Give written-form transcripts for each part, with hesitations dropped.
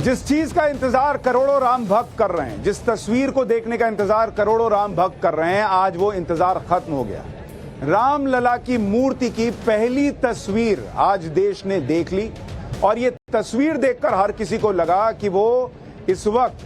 जिस चीज का इंतजार करोड़ों राम भक्त कर रहे हैं, जिस तस्वीर को देखने का इंतजार करोड़ों राम भक्त कर रहे हैं, आज वो इंतजार खत्म हो गया। रामलला की मूर्ति की पहली तस्वीर आज देश ने देख ली और ये तस्वीर देखकर हर किसी को लगा कि वो इस वक्त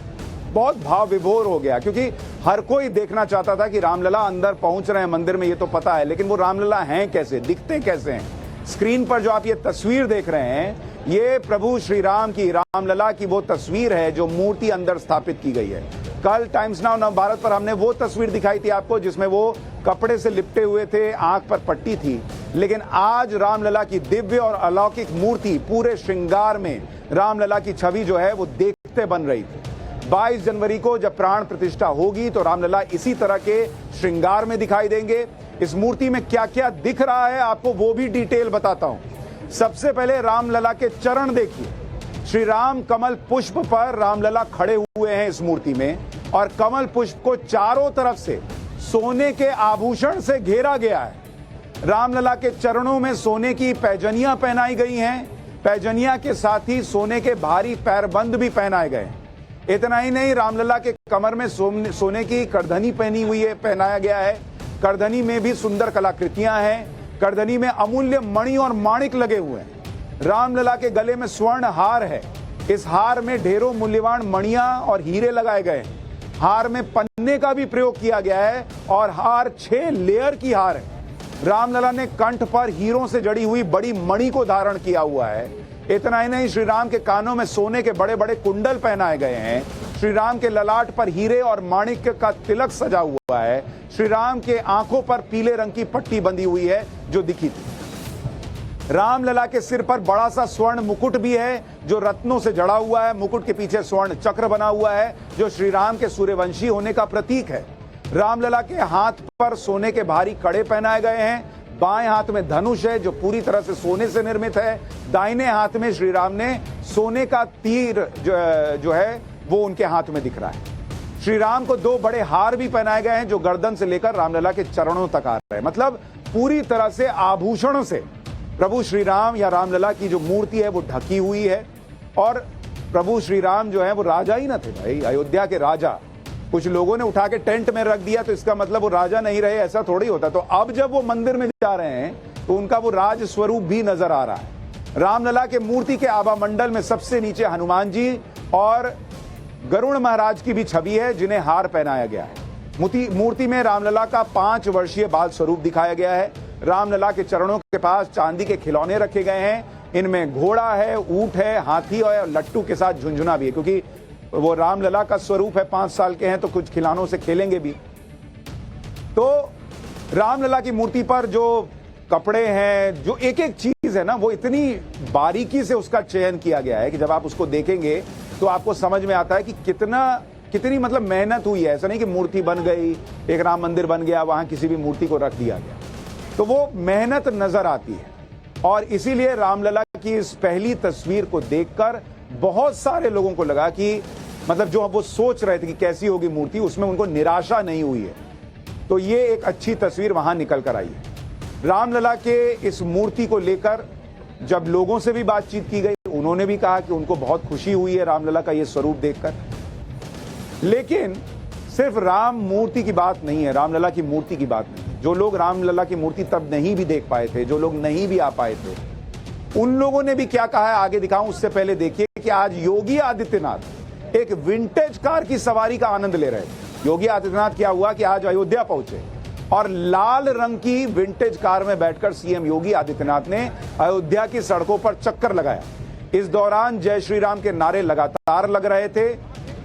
बहुत भाव विभोर हो गया, क्योंकि हर कोई देखना चाहता था कि रामलला अंदर पहुंच रहे हैं मंदिर में, ये तो पता है, लेकिन वो रामलला हैं कैसे, दिखते कैसे हैं। स्क्रीन पर जो आप ये तस्वीर देख रहे हैं, ये प्रभु श्री राम की, रामलला की वो तस्वीर है जो मूर्ति अंदर स्थापित की गई है। कल टाइम्स नाउ नवभारत पर हमने वो तस्वीर दिखाई थी आपको जिसमें वो कपड़े से लिपटे हुए थे, आंख पर पट्टी थी, लेकिन आज रामलला की दिव्य और अलौकिक मूर्ति पूरे श्रृंगार में रामलला की छवि जो है वो देखते बन रही थी। 22 जनवरी को जब प्राण प्रतिष्ठा होगी तो रामलला इसी तरह के श्रृंगार में दिखाई देंगे। इस मूर्ति में क्या क्या दिख रहा है आपको वो भी डिटेल बताता हूं। सबसे पहले रामलला के चरण देखिए। श्री राम कमल पुष्प पर रामलला खड़े हुए हैं इस मूर्ति में, और कमल पुष्प को चारों तरफ से सोने के आभूषण से घेरा गया है। रामलला के चरणों में सोने की पैजनियां पहनाई गई हैं। पैजनिया के साथ ही सोने के भारी पैरबंद भी पहनाए गए हैं। इतना ही नहीं, रामलला के कमर में सोने की करधनी पहनाया गया है। करधनी में भी सुंदर कलाकृतियां हैं। करधनी में अमूल्य मणि और माणिक लगे हुए हैं। रामलला के गले में स्वर्ण हार है। इस हार में ढेरों मूल्यवान मणियां और हीरे लगाए गए हैं। हार में पन्ने का भी प्रयोग किया गया है और हार 6 लेयर की हार है। रामलला ने कंठ पर हीरों से जड़ी हुई बड़ी मणि को धारण किया हुआ है। इतना ही नहीं, श्री राम के कानों में सोने के बड़े बड़े कुंडल पहनाए गए हैं। श्री राम के ललाट पर हीरे और माणिक्य का तिलक सजा हुआ है। श्री राम के आंखों पर पीले रंग की पट्टी बंधी हुई है जो दिखी थी। रामलला के सिर पर बड़ा सा स्वर्ण मुकुट भी है जो रत्नों से जड़ा हुआ है। मुकुट के पीछे स्वर्ण चक्र बना हुआ है जो श्री राम के सूर्यवंशी होने का प्रतीक है। रामलला के हाथ पर सोने के भारी कड़े पहनाए गए हैं। बाएं हाथ में धनुष है जो पूरी तरह से सोने से निर्मित है। दाहिने हाथ में श्री राम ने सोने का तीर जो है वो उनके हाथ में दिख रहा है। श्री राम को 2 बड़े हार भी पहनाए गए हैं जो गर्दन से लेकर रामलला के चरणों तक आ रहे हैं। मतलब पूरी तरह से आभूषणों से प्रभु श्री राम या रामलला की जो मूर्ति है वो ढकी हुई है। और प्रभु श्री राम जो है वो राजा ही न थे भाई, अयोध्या के राजा। कुछ लोगों ने उठा के टेंट में रख दिया तो इसका मतलब वो राजा नहीं रहे, ऐसा थोड़ी होता। तो अब जब वो मंदिर में जा रहे हैं तो उनका वो राज स्वरूप भी नजर आ रहा है। रामलला के मूर्ति के आभा मंडल में सबसे नीचे हनुमान जी और गरुड़ महाराज की भी छवि है जिन्हें हार पहनाया गया है। मूर्ति में रामलला का 5 वर्षीय बाल स्वरूप दिखाया गया है। रामलला के चरणों के पास चांदी के खिलौने रखे गए हैं। इनमें घोड़ा है, ऊंट है, हाथी और लट्टू के साथ झुंझुना भी है, क्योंकि वो रामलला का स्वरूप है। 5 साल के हैं तो कुछ खिलौनों से खेलेंगे भी। तो रामलला की मूर्ति पर जो कपड़े हैं, जो एक एक चीज है ना, वो इतनी बारीकी से उसका चयन किया गया है कि जब आप उसको देखेंगे तो आपको समझ में आता है कि कितनी मतलब मेहनत हुई है। ऐसा नहीं कि मूर्ति बन गई, एक राम मंदिर बन गया, वहां किसी भी मूर्ति को रख दिया गया। तो वो मेहनत नजर आती है। और इसीलिए रामलला की इस पहली तस्वीर को देखकर बहुत सारे लोगों को लगा कि मतलब जो वो सोच रहे थे कि कैसी होगी मूर्ति, उसमें उनको निराशा नहीं हुई है। तो ये एक अच्छी तस्वीर वहां निकल कर आई है। रामलला के इस मूर्ति को लेकर जब लोगों से भी बातचीत की गई, उन्होंने भी कहा कि उनको बहुत खुशी हुई है रामलला का ये स्वरूप देखकर। लेकिन सिर्फ राम मूर्ति की बात नहीं है, रामलला की मूर्ति की बात नहीं है। जो लोग रामलला की मूर्ति तब नहीं भी देख पाए थे, जो लोग नहीं भी आ पाए थे, उन लोगों ने भी क्या कहा है आगे दिखाऊं उससे पहले देखिए कि आज योगी आदित्यनाथ एक विंटेज कार की सवारी का आनंद ले रहे थे। योगी आदित्यनाथ क्या हुआ कि आज अयोध्या पहुंचे और लाल रंग की विंटेज कार में बैठकर सीएम योगी आदित्यनाथ ने अयोध्या की सड़कों पर चक्कर लगाया। इस दौरान जय श्री राम के नारे लगातार लग रहे थे।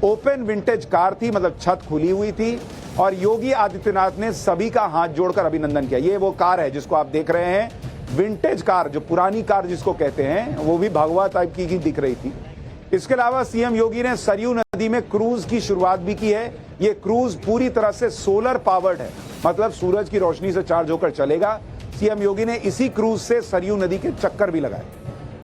ओपन विंटेज कार थी, मतलब छत खुली हुई थी, और योगी आदित्यनाथ ने सभी का हाथ जोड़कर अभिनंदन किया। ये वो कार है जिसको आप देख रहे हैं, विंटेज कार, जो पुरानी कार जिसको कहते हैं, वो भी भगवा टाइप की दिख रही थी। इसके अलावा सीएम योगी ने सरयू नदी में क्रूज की शुरुआत भी की है। ये क्रूज पूरी तरह से सोलर पावर्ड है, मतलब सूरज की रोशनी से चार्ज होकर चलेगा। सीएम योगी ने इसी क्रूज से सरयू नदी के चक्कर भी लगाए।